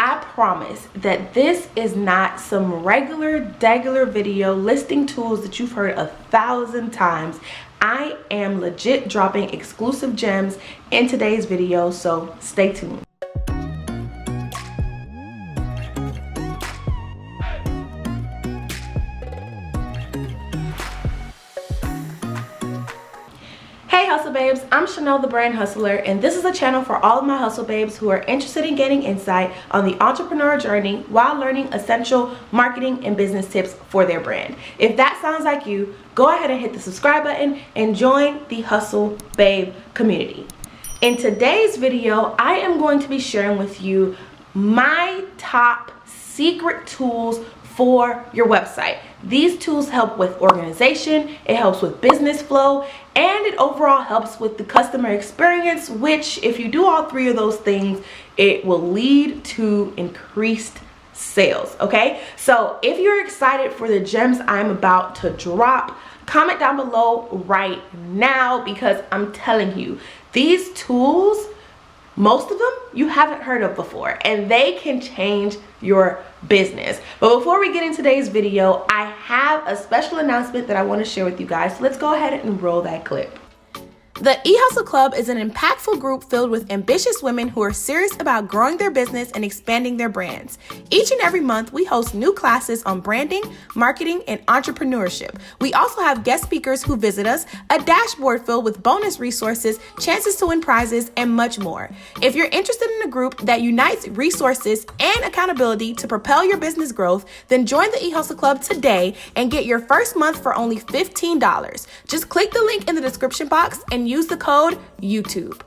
I promise that this is not some regular video listing tools that you've heard 1,000 times. I am legit dropping exclusive gems in today's video, so stay tuned. Hey Hustle Babes, I'm Chanel the Brand Hustler, and this is a channel for all of my hustle babes who are interested in gaining insight on the entrepreneur journey while learning essential marketing and business tips for their brand. If that sounds like you, go ahead and hit the subscribe button and join the Hustle Babe community. In today's video, I am going to be sharing with you my top secret tools for your website. These tools help with organization, it helps with business flow, and it overall helps with the customer experience, which if you do all three of those things, it will lead to increased sales, okay? So if you're excited for the gems I'm about to drop, comment down below right now, because I'm telling you, these tools, most of them you haven't heard of before, and they can change your business. But before we get into today's video, I have a special announcement that I want to share with you guys. So let's go ahead and roll that clip. The eHustle Club is an impactful group filled with ambitious women who are serious about growing their business and expanding their brands. Each and every month, we host new classes on branding, marketing, and entrepreneurship. We also have guest speakers who visit us, a dashboard filled with bonus resources, chances to win prizes, and much more. If you're interested in a group that unites resources and accountability to propel your business growth, then join the eHustle Club today and get your first month for only $15. Just click the link in the description box and use the code YouTube.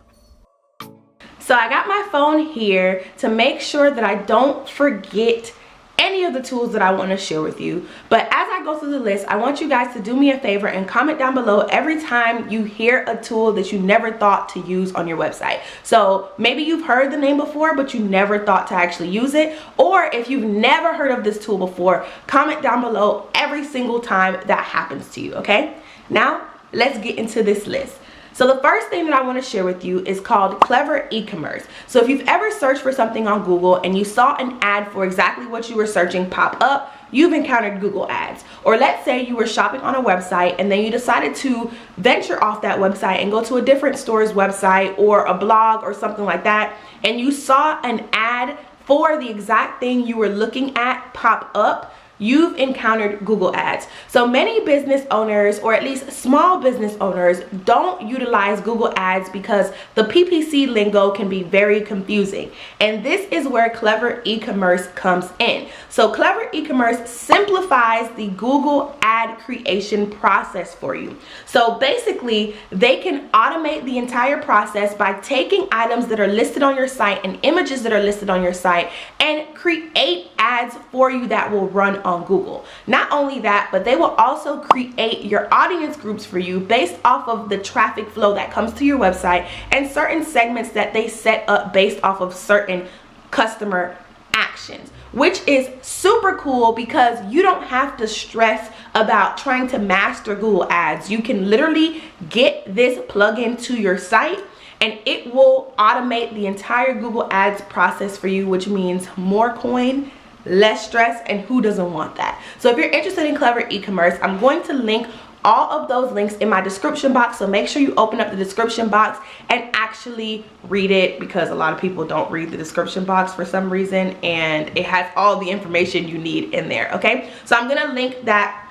So I got my phone here to make sure that I don't forget any of the tools that I want to share with you. But as I go through the list, I want you guys to do me a favor and comment down below every time you hear a tool that you never thought to use on your website. So maybe you've heard the name before, but you never thought to actually use it. Or if you've never heard of this tool before, comment down below every single time that happens to you, okay? Now, let's get into this list. So the first thing that I want to share with you is called Clever E-commerce. So if you've ever searched for something on Google and you saw an ad for exactly what you were searching pop up, you've encountered Google ads. Or let's say you were shopping on a website and then you decided to venture off that website and go to a different store's website or a blog or something like that, and you saw an ad for the exact thing you were looking at pop up. You've encountered Google ads. So many business owners, or at least small business owners, don't utilize Google ads because the PPC lingo can be very confusing. And this is where Clever E-commerce comes in. So Clever E-commerce simplifies the Google ad creation process for you. So basically, they can automate the entire process by taking items that are listed on your site and images that are listed on your site and create ads for you that will run on Google. Not only that, but they will also create your audience groups for you based off of the traffic flow that comes to your website and certain segments that they set up based off of certain customer actions, which is super cool because you don't have to stress about trying to master Google ads. You can literally get this plugin to your site and it will automate the entire Google ads process for you, which means more coin, less stress, and who doesn't want that? So if you're interested in Clever E-commerce, I'm going to link all of those links in my description box, so make sure you open up the description box and actually read it, because a lot of people don't read the description box for some reason, and it has all the information you need in there, okay? So I'm gonna link that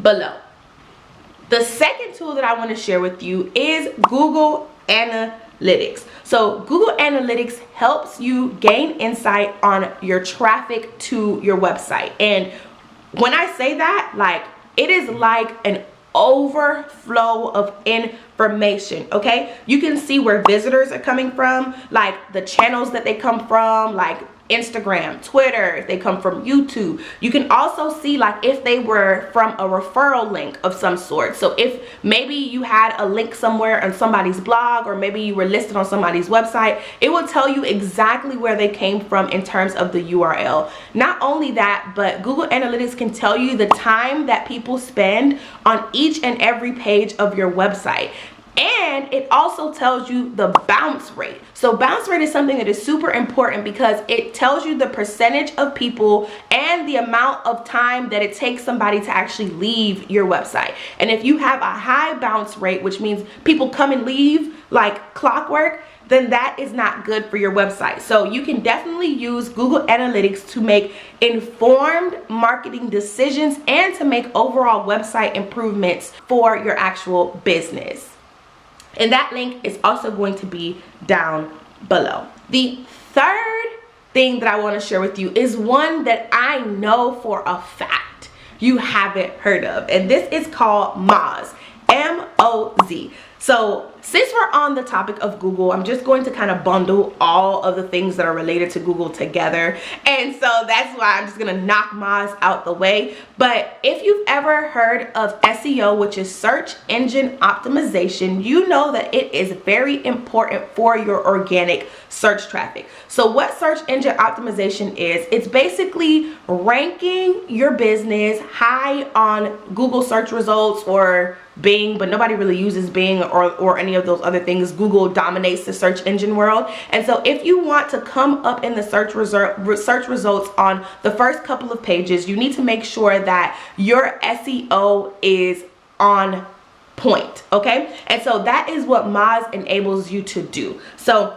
below. The second tool that I want to share with you is Google Analytics. So Google Analytics helps you gain insight on your traffic to your website. And when I say that, like, it is like an overflow of information, okay? You can see where visitors are coming from, like the channels that they come from, like Instagram, Twitter, if they come from YouTube. You can also see like if they were from a referral link of some sort. So if maybe you had a link somewhere on somebody's blog, or maybe you were listed on somebody's website, it will tell you exactly where they came from in terms of the URL. Not only that, but Google Analytics can tell you the time that people spend on each and every page of your website. And it also tells you the bounce rate. So bounce rate is something that is super important because it tells you the percentage of people and the amount of time that it takes somebody to actually leave your website. And if you have a high bounce rate, which means people come and leave like clockwork, then that is not good for your website. So you can definitely use Google Analytics to make informed marketing decisions and to make overall website improvements for your actual business. And that link is also going to be down below. The third thing that I want to share with you is one that I know for a fact you haven't heard of, and this is called Moz. M-O-Z. So since we're on the topic of Google, I'm just going to kind of bundle all of the things that are related to Google together. And so that's why I'm just going to knock Moz out the way. But if you've ever heard of SEO, which is search engine optimization, you know that it is very important for your organic search traffic. So what search engine optimization is, it's basically ranking your business high on Google search results or Bing, but nobody really uses Bing or any of those other things. Google dominates the search engine world. And so if you want to come up in the search results on the first couple of pages, you need to make sure that your SEO is on point, okay? And so that is what Moz enables you to do. So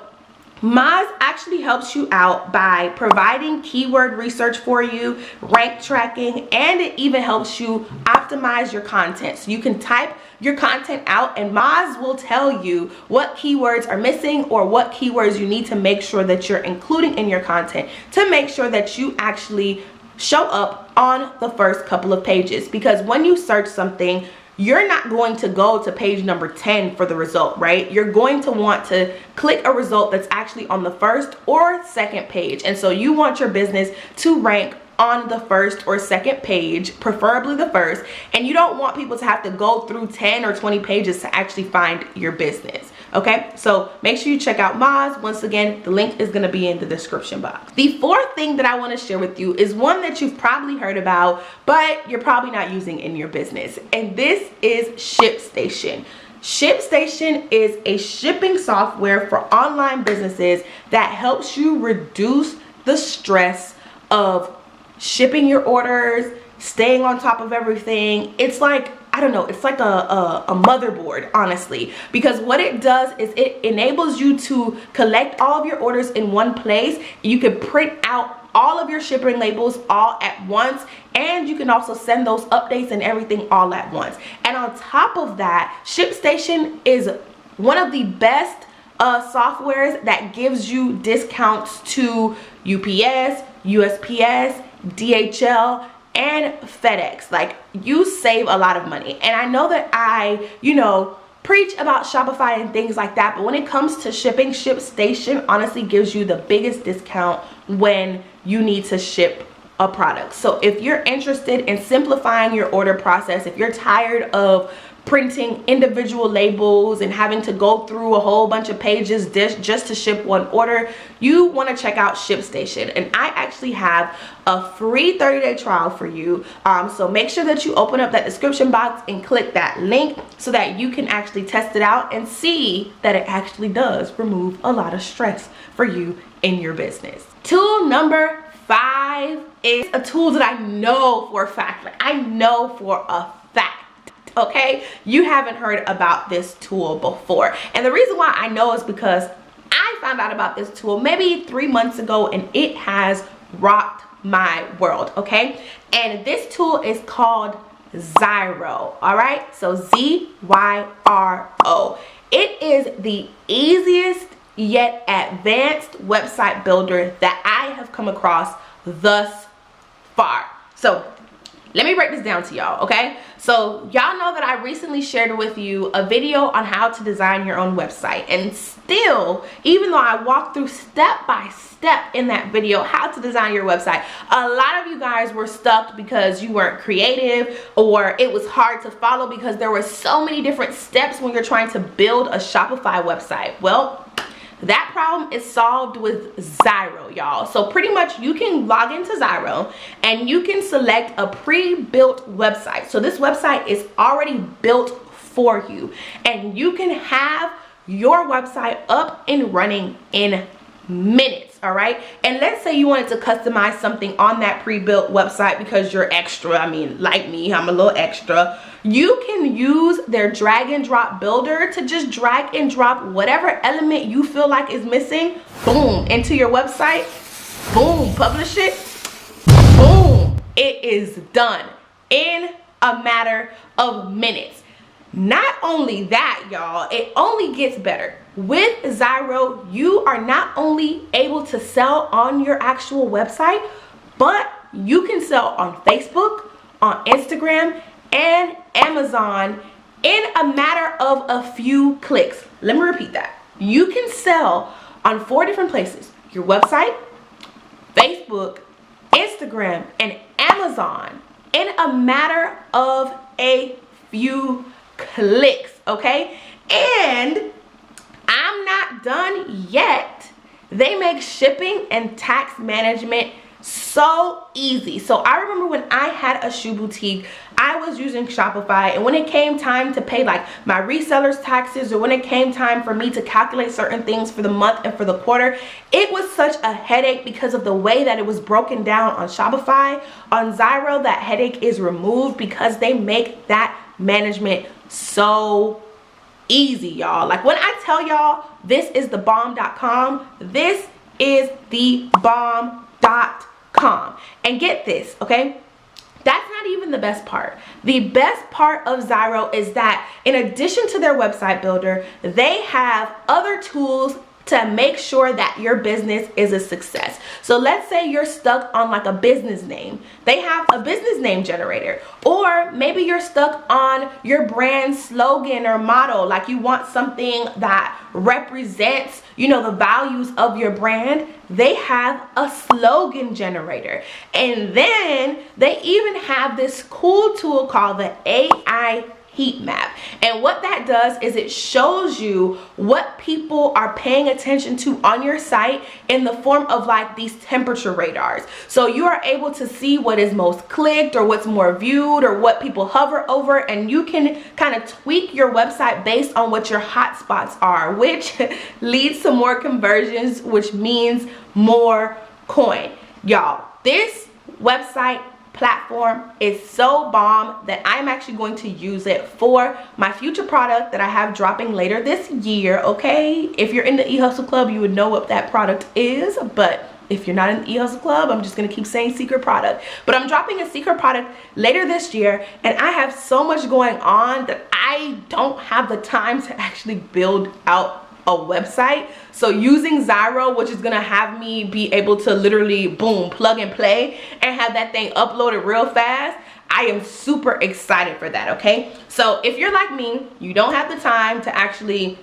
Moz actually helps you out by providing keyword research for you, rank tracking, and it even helps you optimize your content. So you can type your content out and Moz will tell you what keywords are missing or what keywords you need to make sure that you're including in your content to make sure that you actually show up on the first couple of pages. Because when you search something, you're not going to go to page number 10 for the result, right? You're going to want to click a result that's actually on the first or second page. And so you want your business to rank on the first or second page, preferably the first, and you don't want people to have to go through 10 or 20 pages to actually find your business. Okay, so make sure you check out Moz. Once again, the link is going to be in the description box. The fourth thing that I want to share with you is one that you've probably heard about, but you're probably not using in your business, and this is ShipStation. ShipStation is a shipping software for online businesses that helps you reduce the stress of shipping your orders, staying on top of everything. It's like, I don't know, it's like a motherboard, honestly, because what it does is it enables you to collect all of your orders in one place. You can print out all of your shipping labels all at once, and you can also send those updates and everything all at once. And on top of that, ShipStation is one of the best softwares that gives you discounts to UPS, USPS, DHL, and FedEx. Like, you save a lot of money. And I know that I, preach about Shopify and things like that, but when it comes to shipping, ShipStation honestly gives you the biggest discount when you need to ship a product. So if you're interested in simplifying your order process, if you're tired of printing individual labels and having to go through a whole bunch of pages just to ship one order, you want to check out ShipStation. And I actually have a free 30-day trial for you. So make sure that you open up that description box and click that link so that you can actually test it out and see that it actually does remove a lot of stress for you in your business. Tool number 5 is a tool that I know for a fact, okay, you haven't heard about this tool before. And the reason why I know is because I found out about this tool maybe 3 months ago, and it has rocked my world, okay? And this tool is called Zyro, all right? So Z-Y-R-O. It is the easiest yet advanced website builder that I have come across thus far. So let me break this down to y'all, okay? So y'all know that I recently shared with you a video on how to design your own website, and still, even though I walked through step by step in that video how to design your website, a lot of you guys were stuck because you weren't creative, or it was hard to follow because there were so many different steps when you're trying to build a Shopify website. Well, that problem is solved with Zyro, y'all. So pretty much you can log into Zyro and you can select a pre-built website. So this website is already built for you, and you can have your website up and running in minutes. All right, and let's say you wanted to customize something on that pre-built website because you're extra. I mean, like me, I'm a little extra. You can use their drag and drop builder to just drag and drop whatever element you feel like is missing, boom, into your website, boom, publish it, boom, it is done in a matter of minutes. Not only that, y'all, it only gets better. With Xyro, you are not only able to sell on your actual website, but you can sell on Facebook, on Instagram, and Amazon in a matter of a few clicks. Let me repeat that. You can sell on 4 different places: your website, Facebook, Instagram, and Amazon in a matter of a few clicks, okay? And I'm not done yet. They make shipping and tax management so easy. So I remember when I had a shoe boutique, I was using Shopify, and when it came time to pay like my resellers taxes, or when it came time for me to calculate certain things for the month and for the quarter, it was such a headache because of the way that it was broken down on Shopify. On Zyro, that headache is removed because they make that management so easy, y'all. Like, when I tell y'all this is the bomb.com, this is the bomb.com. And get this, okay? That's not even the best part. The best part of Zyro is that in addition to their website builder, they have other tools to make sure that your business is a success. So let's say you're stuck on like a business name. They have a business name generator. Or maybe you're stuck on your brand slogan or motto, like you want something that represents, you know, the values of your brand. They have a slogan generator. And then they even have this cool tool called the AI heat map. And what that does is it shows you what people are paying attention to on your site in the form of like these temperature radars. So you are able to see what is most clicked, or what's more viewed, or what people hover over, and you can kind of tweak your website based on what your hotspots are, which leads to more conversions, which means more coin. Y'all, this website platform is so bomb that I'm actually going to use it for my future product that I have dropping later this year, okay? If you're in the eHustle Club, you would know what that product is, but if you're not in the eHustle Club, I'm just gonna keep saying secret product. But I'm dropping a secret product later this year, and I have so much going on that I don't have the time to actually build out a website. So using Zyro, which is gonna have me be able to literally boom, plug and play and have that thing uploaded real fast, I am super excited for that, okay? So if you're like me, you don't have the time to actually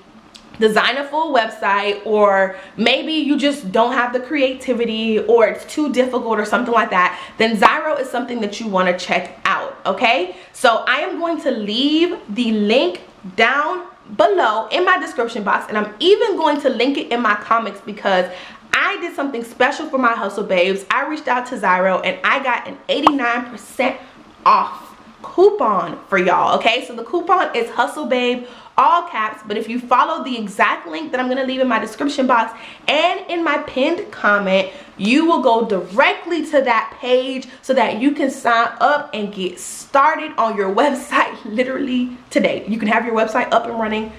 design a full website, or maybe you just don't have the creativity, or it's too difficult or something like that, then Zyro is something that you want to check out, okay? So I am going to leave the link down below in my description box, and I'm even going to link it in my comments because I did something special for my hustle babes. I reached out to Zyro and I got an 89% off coupon for y'all, okay? So the coupon is hustle babe, all caps, but if you follow the exact link that I'm gonna leave in my description box and in my pinned comment, you will go directly to that page so that you can sign up and get started on your website literally today. You can have your website up and running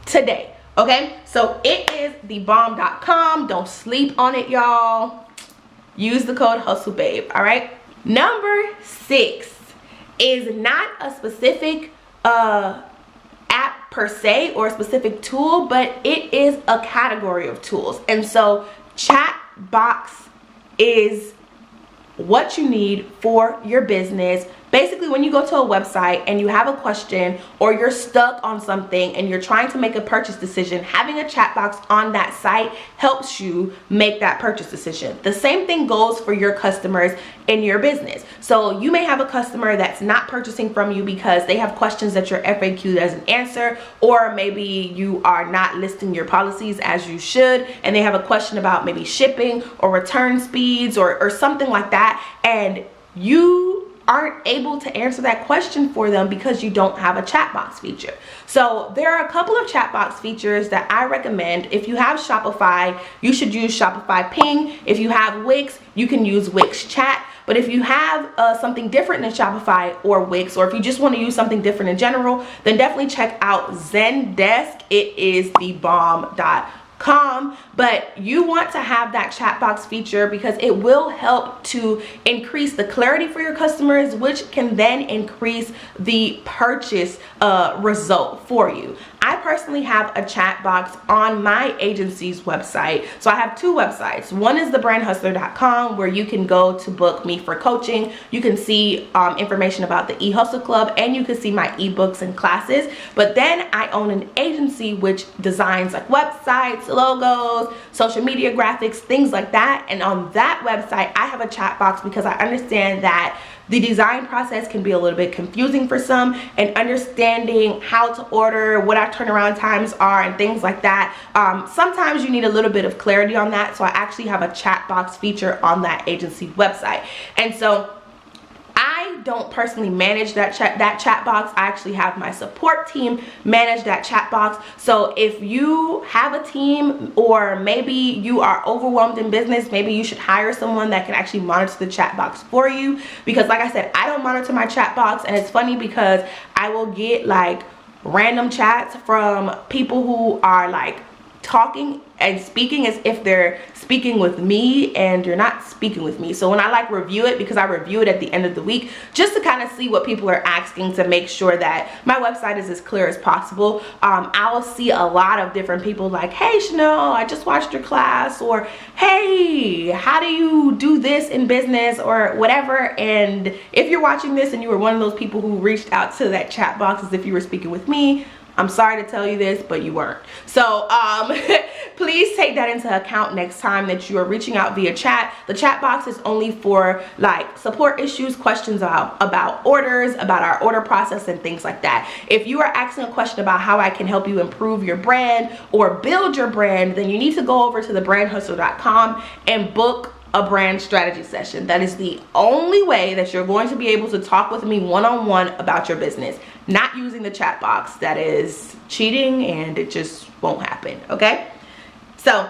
today, okay? So it is thebomb.com. Don't sleep on it, y'all. Use the code hustlebabe, all right? Number 6 is not a specific app per se or a specific tool, but it is a category of tools. And so chat box is what you need for your business. Basically, when you go to a website and you have a question, or you're stuck on something and you're trying to make a purchase decision, having a chat box on that site helps you make that purchase decision. The same thing goes for your customers in your business. So you may have a customer that's not purchasing from you because they have questions that your FAQ doesn't answer, or maybe you are not listing your policies as you should, and they have a question about maybe shipping or return speeds or something like that, and you aren't able to answer that question for them because you don't have a chat box feature. So there are a couple of chat box features that I recommend. If you have Shopify, you should use Shopify Ping. If you have Wix, you can use Wix Chat. But if you have something different than Shopify or Wix, or if you just want to use something different in general, then definitely check out Zendesk. It is the bomb.com. But you want to have that chat box feature because it will help to increase the clarity for your customers, which can then increase the purchase result for you. I personally have a chat box on my agency's website. So I have two websites. One is thebrandhustler.com, where you can go to book me for coaching. You can see information about the eHustle Club, and you can see my ebooks and classes. But then I own an agency which designs like websites, logos, social media graphics, things like that. And on that website, I have a chat box because I understand that the design process can be a little bit confusing for some, and understanding how to order, what our turnaround times are, and things like that. Sometimes you need a little bit of clarity on that. So I actually have a chat box feature on that agency website. And so I don't personally manage that chat box. I actually have my support team manage that chat box. So if you have a team, or maybe you are overwhelmed in business, maybe you should hire someone that can actually monitor the chat box for you. Because like I said, I don't monitor my chat box, and it's funny because I will get like random chats from people who are like talking and speaking as if they're speaking with me, and you're not speaking with me. So when I like review it, because I review it at the end of the week just to kind of see what people are asking, to make sure that my website is as clear as possible, I'll see a lot of different people like, hey Chanel, I just watched your class, or hey, how do you do this in business, or whatever. And if you're watching this and you were one of those people who reached out to that chat box as if you were speaking with me, I'm sorry to tell you this, but you weren't. So please take that into account next time that you are reaching out via chat. The chat box is only for like support issues, questions about orders, about our order process, and things like that. If you are asking a question about how I can help you improve your brand or build your brand, then you need to go over to thebrandhustler.com and book a brand strategy session. That is the only way that you're going to be able to talk with me one-on-one about your business. Not using the chat box. That is cheating, and it just won't happen. Okay, so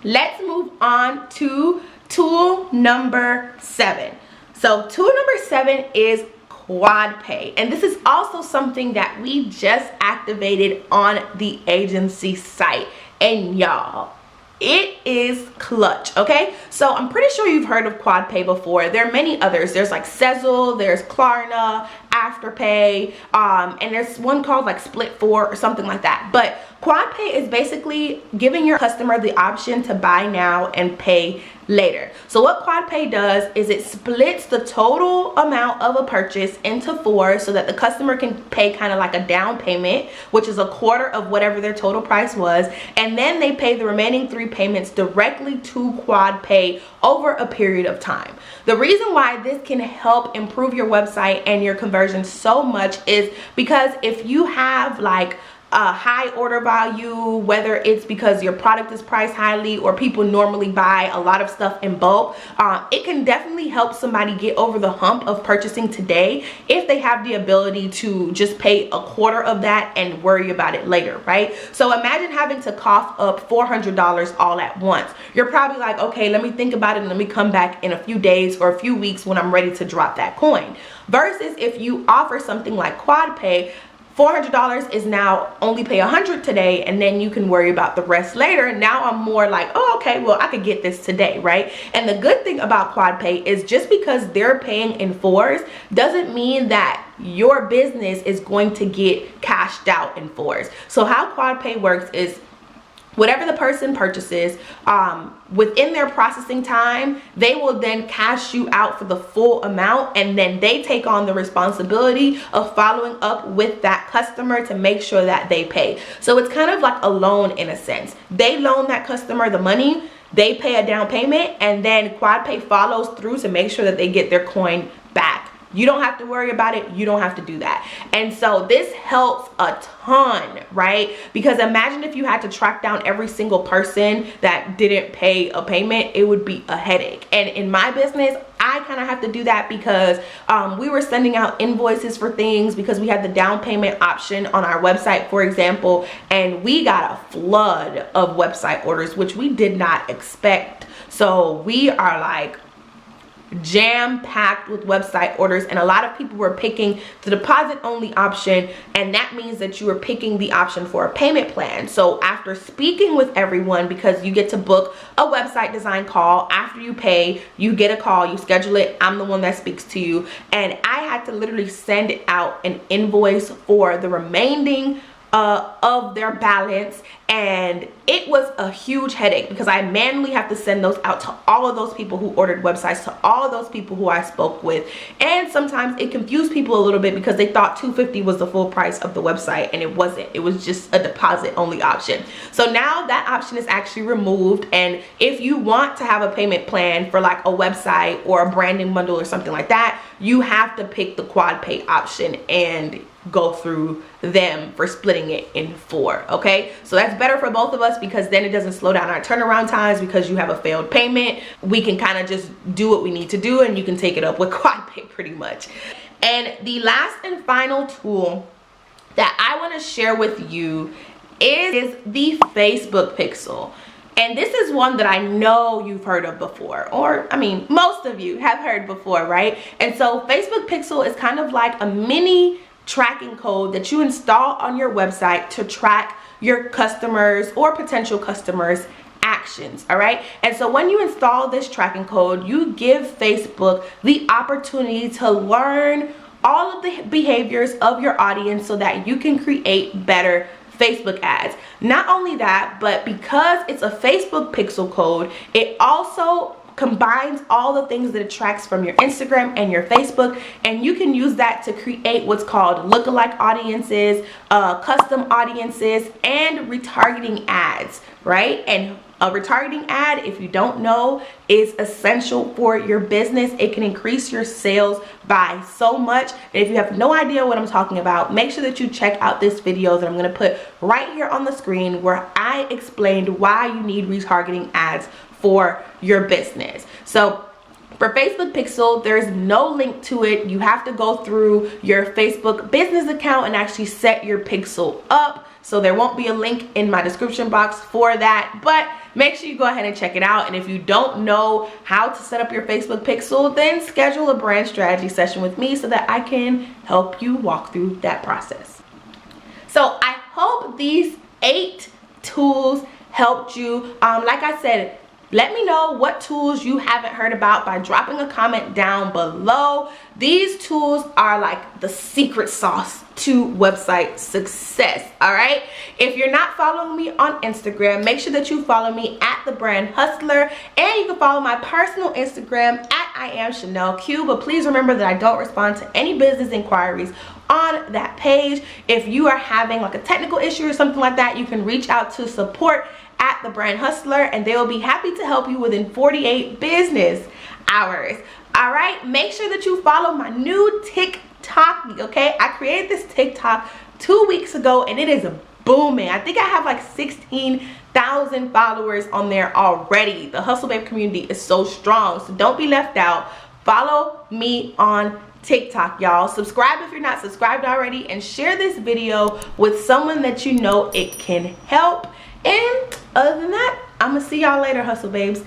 let's move on to tool number 7. So tool number 7 is QuadPay, and this is also something that we just activated on the agency site. And y'all, it is clutch. Okay, so I'm pretty sure you've heard of QuadPay before. There are many others. There's like Sezzle, there's Klarna, Afterpay, and there's one called like Split4 or something like that. But QuadPay is basically giving your customer the option to buy now and pay later. So what QuadPay does is it splits the total amount of a purchase into 4, so that the customer can pay kind of like a down payment, which is a quarter of whatever their total price was, and then they pay the remaining 3 payments directly to QuadPay over a period of time. The reason why this can help improve your website and your conversion so much is because if you have like a high order value, whether it's because your product is priced highly or people normally buy a lot of stuff in bulk, it can definitely help somebody get over the hump of purchasing today if they have the ability to just pay a quarter of that and worry about it later, right? So imagine having to cough up $400 all at once. You're probably like, okay, let me think about it and let me come back in a few days or a few weeks when I'm ready to drop that coin. Versus if you offer something like QuadPay, $400 is now only pay $100 today, and then you can worry about the rest later. Now I'm more like, oh, okay, well, I could get this today, right? And the good thing about QuadPay is just because they're paying in 4s doesn't mean that your business is going to get cashed out in 4s. So how QuadPay works is whatever the person purchases, within their processing time, they will then cash you out for the full amount, and then they take on the responsibility of following up with that customer to make sure that they pay. So it's kind of like a loan in a sense. They loan that customer the money, they pay a down payment, and then QuadPay follows through to make sure that they get their coin back. You don't have to worry about it. You don't have to do that. And so this helps a ton, right? Because imagine if you had to track down every single person that didn't pay a payment, it would be a headache. And in my business, I kind of have to do that because we were sending out invoices for things because we had the down payment option on our website, for example, and we got a flood of website orders, which we did not expect. So we are like jam-packed with website orders, and a lot of people were picking the deposit only option, and that means that you are picking the option for a payment plan. So after speaking with everyone, because you get to book a website design call after you pay, you get a call, you schedule it, I'm the one that speaks to you, and I had to literally send out an invoice for the remaining of their balance, and it was a huge headache because I manually have to send those out to all of those people who ordered websites, to all of those people who I spoke with, and sometimes it confused people a little bit because they thought $250 was the full price of the website, and it wasn't. It was just a deposit only option. So now that option is actually removed, and if you want to have a payment plan for like a website or a branding bundle or something like that, you have to pick the quad pay option and go through them for splitting it in 4. Okay, so that's better for both of us because then it doesn't slow down our turnaround times because you have a failed payment. We can kind of just do what we need to do, and you can take it up with quad pay pretty much. And the last and final tool that I want to share with you is the Facebook Pixel. And this is one that I know you've heard of before, or I mean, most of you have heard before, right? And so Facebook Pixel is kind of like a mini tracking code that you install on your website to track your customers or potential customers' actions. All right, and so when you install this tracking code, you give Facebook the opportunity to learn all of the behaviors of your audience so that you can create better Facebook ads. Not only that, but because it's a Facebook Pixel code, it also combines all the things that it tracks from your Instagram and your Facebook, and you can use that to create what's called lookalike audiences, custom audiences, and retargeting ads, right? And a retargeting ad, if you don't know, is essential for your business. It can increase your sales by so much. And if you have no idea what I'm talking about, make sure that you check out this video that I'm going to put right here on the screen where I explained why you need retargeting ads for your business. So for Facebook Pixel, there's no link to it. You have to go through your Facebook business account and actually set your pixel up. So there won't be a link in my description box for that, but make sure you go ahead and check it out. And if you don't know how to set up your Facebook Pixel, then schedule a brand strategy session with me so that I can help you walk through that process. So I hope these 8 tools helped you. Like I said, let me know what tools you haven't heard about by dropping a comment down below. These tools are like the secret sauce to website success. All right, if you're not following me on Instagram, make sure that you follow me at The Brand Hustler, and you can follow my personal Instagram at I am Chanel Q. But please remember that I don't respond to any business inquiries on that page. If you are having like a technical issue or something like that, you can reach out to support at The Brand Hustler, and they will be happy to help you within 48 business hours. All right, make sure that you follow my new TikTok. Okay, I created this TikTok 2 weeks ago, and it is booming. I think I have like 16,000 followers on there already. The Hustle Babe community is so strong, so don't be left out. Follow me on TikTok, y'all. Subscribe if you're not subscribed already, and share this video with someone that you know it can help. And other than that, I'm gonna see y'all later, Hustle Babes.